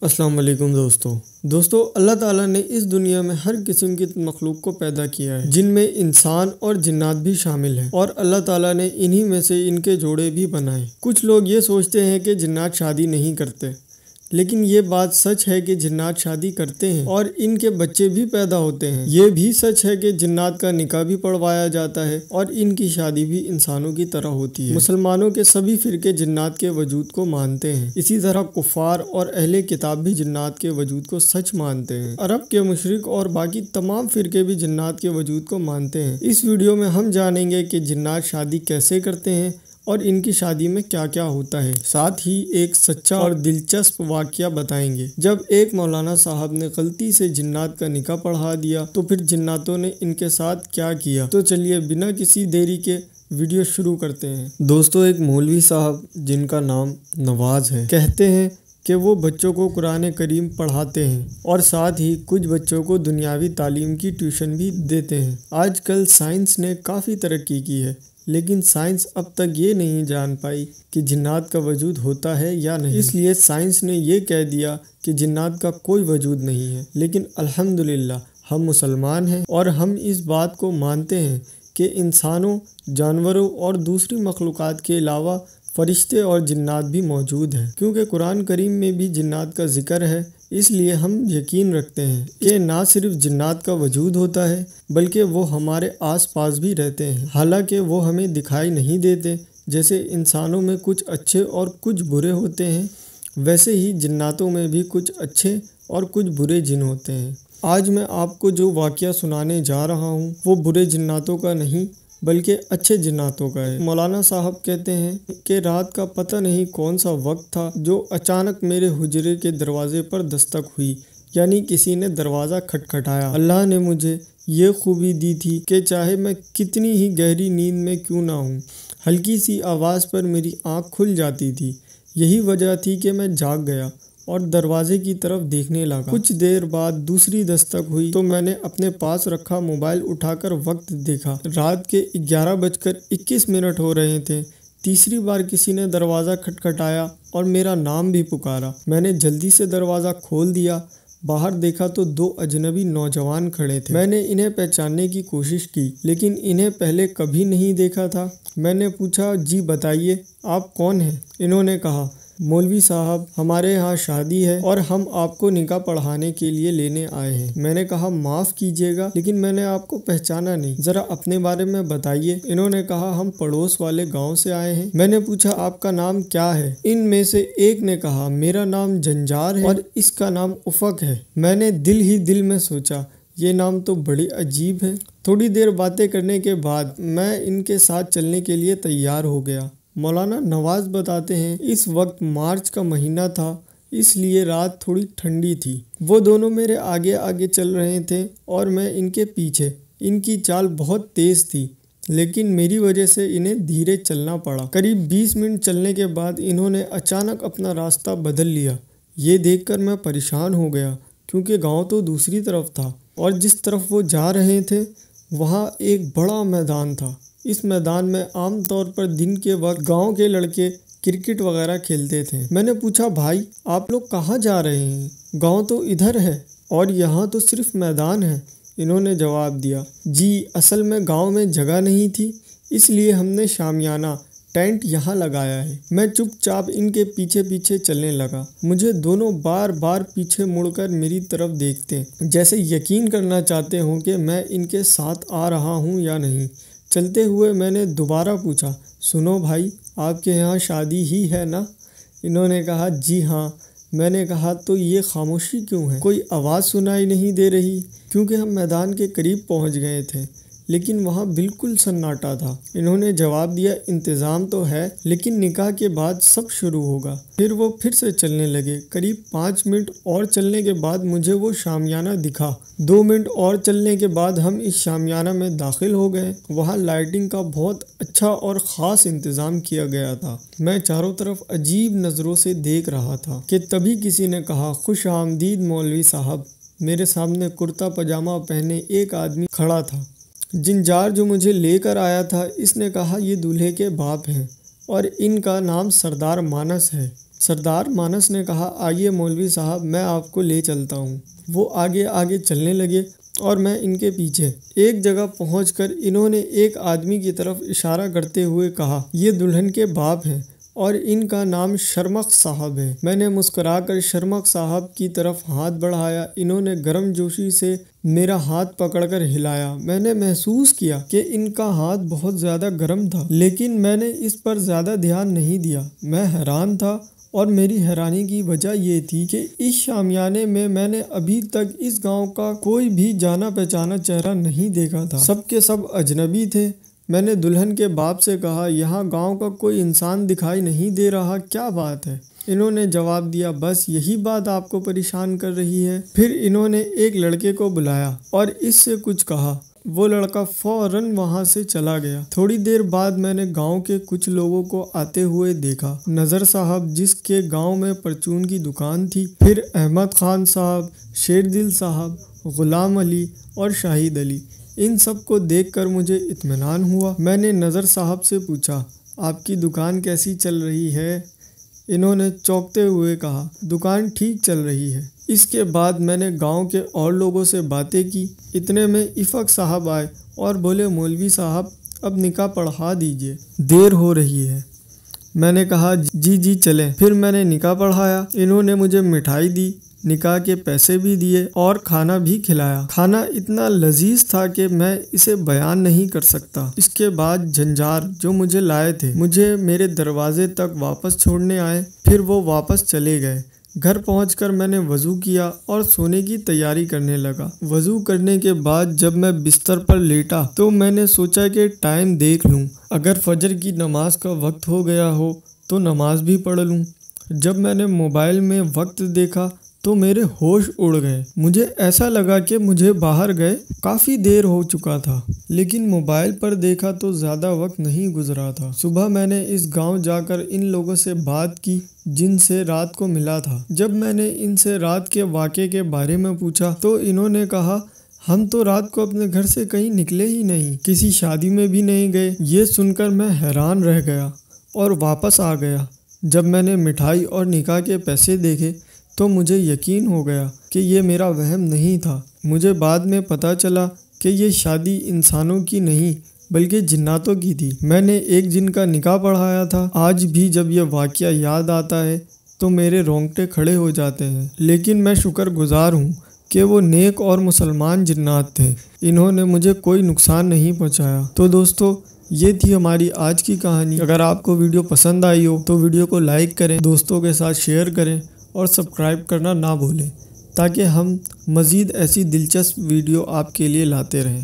अस्सलाम वालेकुम दोस्तों अल्लाह ताला ने इस दुनिया में हर किस्म की मखलूक को पैदा किया है, जिनमें इंसान और जिन्नात भी शामिल हैं, और अल्लाह ताला ने इन्हीं में से इनके जोड़े भी बनाए। कुछ लोग ये सोचते हैं कि जिन्नात शादी नहीं करते, लेकिन ये बात सच है कि जिन्नात शादी करते हैं और इनके बच्चे भी पैदा होते हैं। ये भी सच है कि जिन्नात का निकाह भी पढ़वाया जाता है और इनकी शादी भी इंसानों की तरह होती है। मुसलमानों के सभी फिरके जिन्नात के वजूद को मानते हैं। इसी तरह कुफार और अहले किताब भी जिन्नात के वजूद को सच मानते हैं। अरब के मुशरिक और बाकी तमाम फिरके भी जिन्नात के वजूद को मानते हैं। इस वीडियो में हम जानेंगे कि जिन्नात शादी कैसे करते हैं और इनकी शादी में क्या क्या होता है। साथ ही एक सच्चा और दिलचस्प वाकया बताएंगे। जब एक मौलाना साहब ने गलती से जिन्नात का निकाह पढ़ा दिया तो फिर जिन्नातों ने इनके साथ क्या किया। तो चलिए बिना किसी देरी के वीडियो शुरू करते हैं। दोस्तों, एक मौलवी साहब जिनका नाम नवाज है, कहते हैं कि वो बच्चों को कुरान करीम पढ़ाते हैं और साथ ही कुछ बच्चों को दुनियावी तालीम की ट्यूशन भी देते हैं। आजकल साइंस ने काफ़ी तरक्की की है, लेकिन साइंस अब तक ये नहीं जान पाई कि जिन्नात का वजूद होता है या नहीं। इसलिए साइंस ने ये कह दिया कि जिन्नात का कोई वजूद नहीं है। लेकिन अल्हम्दुलिल्लाह हम मुसलमान हैं और हम इस बात को मानते हैं कि इंसानों, जानवरों और दूसरी मखलूक़ात के अलावा फरिश्ते और जिन्नात भी मौजूद हैं। क्योंकि कुरान करीम में भी जिन्नात का जिक्र है, इसलिए हम यकीन रखते हैं कि ना सिर्फ जिन्नात का वजूद होता है बल्कि वो हमारे आसपास भी रहते हैं। हालांकि वो हमें दिखाई नहीं देते। जैसे इंसानों में कुछ अच्छे और कुछ बुरे होते हैं, वैसे ही जिन्नातों में भी कुछ अच्छे और कुछ बुरे जिन होते हैं। आज मैं आपको जो वाकया सुनाने जा रहा हूँ वो बुरे जिन्नातों का नहीं बल्कि अच्छे जिन्नातों का है। मौलाना साहब कहते हैं कि रात का पता नहीं कौन सा वक्त था जो अचानक मेरे हुजरे के दरवाजे पर दस्तक हुई, यानी किसी ने दरवाज़ा खटखटाया। अल्लाह ने मुझे ये खूबी दी थी कि चाहे मैं कितनी ही गहरी नींद में क्यों ना हूँ, हल्की सी आवाज़ पर मेरी आँख खुल जाती थी। यही वजह थी कि मैं जाग गया और दरवाजे की तरफ देखने लगा। कुछ देर बाद दूसरी दस्तक हुई तो मैंने अपने पास रखा मोबाइल उठाकर वक्त देखा। रात के 11:21 हो रहे थे। तीसरी बार किसी ने दरवाज़ा खटखटाया और मेरा नाम भी पुकारा। मैंने जल्दी से दरवाज़ा खोल दिया। बाहर देखा तो 2 अजनबी नौजवान खड़े थे। मैंने इन्हें पहचानने की कोशिश की, लेकिन इन्हें पहले कभी नहीं देखा था। मैंने पूछा, जी बताइए, आप कौन हैं? इन्होंने कहा, मौलवी साहब, हमारे यहाँ शादी है और हम आपको निकाह पढ़ाने के लिए लेने आए हैं। मैंने कहा, माफ़ कीजिएगा, लेकिन मैंने आपको पहचाना नहीं, ज़रा अपने बारे में बताइए। इन्होंने कहा, हम पड़ोस वाले गांव से आए हैं। मैंने पूछा, आपका नाम क्या है? इनमें से एक ने कहा, मेरा नाम जंजार है और इसका नाम उफ़क है। मैंने दिल ही दिल में सोचा, ये नाम तो बड़ी अजीब है। थोड़ी देर बातें करने के बाद मैं इनके साथ चलने के लिए तैयार हो गया। मौलाना नवाज बताते हैं, इस वक्त मार्च का महीना था, इसलिए रात थोड़ी ठंडी थी। वो दोनों मेरे आगे आगे चल रहे थे और मैं इनके पीछे। इनकी चाल बहुत तेज़ थी, लेकिन मेरी वजह से इन्हें धीरे चलना पड़ा। करीब 20 मिनट चलने के बाद इन्होंने अचानक अपना रास्ता बदल लिया। ये देखकर मैं परेशान हो गया, क्योंकि गाँव तो दूसरी तरफ था और जिस तरफ वो जा रहे थे वहाँ एक बड़ा मैदान था। इस मैदान में आम तौर पर दिन के वक्त गांव के लड़के क्रिकेट वगैरह खेलते थे। मैंने पूछा, भाई आप लोग कहाँ जा रहे हैं? गांव तो इधर है और यहाँ तो सिर्फ मैदान है। इन्होंने जवाब दिया, जी असल में गांव में जगह नहीं थी, इसलिए हमने शामियाना टेंट यहाँ लगाया है। मैं चुपचाप इनके पीछे पीछे चलने लगा। मुझे दोनों बार बार पीछे मुड़कर मेरी तरफ देखते, जैसे यकीन करना चाहते हों कि मैं इनके साथ आ रहा हूँ या नहीं। चलते हुए मैंने दोबारा पूछा, सुनो भाई, आपके यहाँ शादी ही है ना? इन्होंने कहा, जी हाँ। मैंने कहा, तो ये खामोशी क्यों है? कोई आवाज़ सुनाई नहीं दे रही? क्योंकि हम मैदान के करीब पहुँच गए थे, लेकिन वहाँ बिल्कुल सन्नाटा था। इन्होंने जवाब दिया, इंतज़ाम तो है, लेकिन निकाह के बाद सब शुरू होगा। फिर वो फिर से चलने लगे। करीब 5 मिनट और चलने के बाद मुझे वो शामियाना दिखा। 2 मिनट और चलने के बाद हम इस शामियाना में दाखिल हो गए। वहाँ लाइटिंग का बहुत अच्छा और ख़ास इंतज़ाम किया गया था। मैं चारों तरफ अजीब नज़रों से देख रहा था कि तभी किसी ने कहा, खुश आमदीद मौलवी साहब। मेरे सामने कुर्ता पजामा पहने एक आदमी खड़ा था। जिंजार जो मुझे लेकर आया था, इसने कहा, ये दूल्हे के बाप हैं और इनका नाम सरदार मानस है। सरदार मानस ने कहा, आइए मौलवी साहब, मैं आपको ले चलता हूँ। वो आगे आगे चलने लगे और मैं इनके पीछे। एक जगह पहुंचकर इन्होंने एक आदमी की तरफ इशारा करते हुए कहा, ये दुल्हन के बाप हैं और इनका नाम शर्मक साहब है। मैंने मुस्कुराकर शर्मक साहब की तरफ हाथ बढ़ाया। इन्होंने गर्मजोशी से मेरा हाथ पकड़कर हिलाया। मैंने महसूस किया कि इनका हाथ बहुत ज़्यादा गर्म था, लेकिन मैंने इस पर ज़्यादा ध्यान नहीं दिया। मैं हैरान था और मेरी हैरानी की वजह ये थी कि इस शामियाने में मैंने अभी तक इस गांव का कोई भी जाना पहचाना चेहरा नहीं देखा था। सबके सब अजनबी थे। मैंने दुल्हन के बाप से कहा, यहाँ गांव का कोई इंसान दिखाई नहीं दे रहा, क्या बात है? इन्होंने जवाब दिया, बस यही बात आपको परेशान कर रही है। फिर इन्होंने एक लड़के को बुलाया और इससे कुछ कहा। वो लड़का फौरन वहां से चला गया। थोड़ी देर बाद मैंने गांव के कुछ लोगों को आते हुए देखा। नज़र साहब, जिसके गांव में परचून की दुकान थी, फिर अहमद खान साहब, शेरदिल साहब, गुलाम अली और शाहिद अली। इन सब को देखकर मुझे इत्मीनान हुआ। मैंने नज़र साहब से पूछा, आपकी दुकान कैसी चल रही है? इन्होंने चौंकते हुए कहा, दुकान ठीक चल रही है। इसके बाद मैंने गांव के और लोगों से बातें की। इतने में इफ़क साहब आए और बोले, मौलवी साहब, अब निकाह पढ़ा दीजिए, देर हो रही है। मैंने कहा, जी जी चलें। फिर मैंने निकाह पढ़ाया। इन्होंने मुझे मिठाई दी, निकाह के पैसे भी दिए और खाना भी खिलाया। खाना इतना लजीज था कि मैं इसे बयान नहीं कर सकता। इसके बाद झंझार जो मुझे लाए थे, मुझे मेरे दरवाजे तक वापस छोड़ने आए। फिर वो वापस चले गए। घर पहुंचकर मैंने वज़ू किया और सोने की तैयारी करने लगा। वज़ू करने के बाद जब मैं बिस्तर पर लेटा तो मैंने सोचा कि टाइम देख लूं, अगर फजर की नमाज का वक्त हो गया हो तो नमाज भी पढ़ लूं। जब मैंने मोबाइल में वक्त देखा तो मेरे होश उड़ गए। मुझे ऐसा लगा कि मुझे बाहर गए काफ़ी देर हो चुका था, लेकिन मोबाइल पर देखा तो ज़्यादा वक्त नहीं गुजरा था। सुबह मैंने इस गांव जाकर इन लोगों से बात की जिनसे रात को मिला था। जब मैंने इनसे रात के वाक़े के बारे में पूछा तो इन्होंने कहा, हम तो रात को अपने घर से कहीं निकले ही नहीं, किसी शादी में भी नहीं गए। ये सुनकर मैं हैरान रह गया और वापस आ गया। जब मैंने मिठाई और निकाह के पैसे देखे तो मुझे यकीन हो गया कि ये मेरा वहम नहीं था। मुझे बाद में पता चला कि ये शादी इंसानों की नहीं बल्कि जिन्नातों की थी। मैंने एक जिन का निकाह पढ़ाया था। आज भी जब यह वाक़या याद आता है तो मेरे रोंगटे खड़े हो जाते हैं, लेकिन मैं शुक्रगुजार हूँ कि वो नेक और मुसलमान जिन्नात थे। इन्होंने मुझे कोई नुकसान नहीं पहुँचाया। तो दोस्तों, ये थी हमारी आज की कहानी। अगर आपको वीडियो पसंद आई हो तो वीडियो को लाइक करें, दोस्तों के साथ शेयर करें और सब्सक्राइब करना ना भूलें, ताकि हम मज़ीद ऐसी दिलचस्प वीडियो आपके लिए लाते रहें।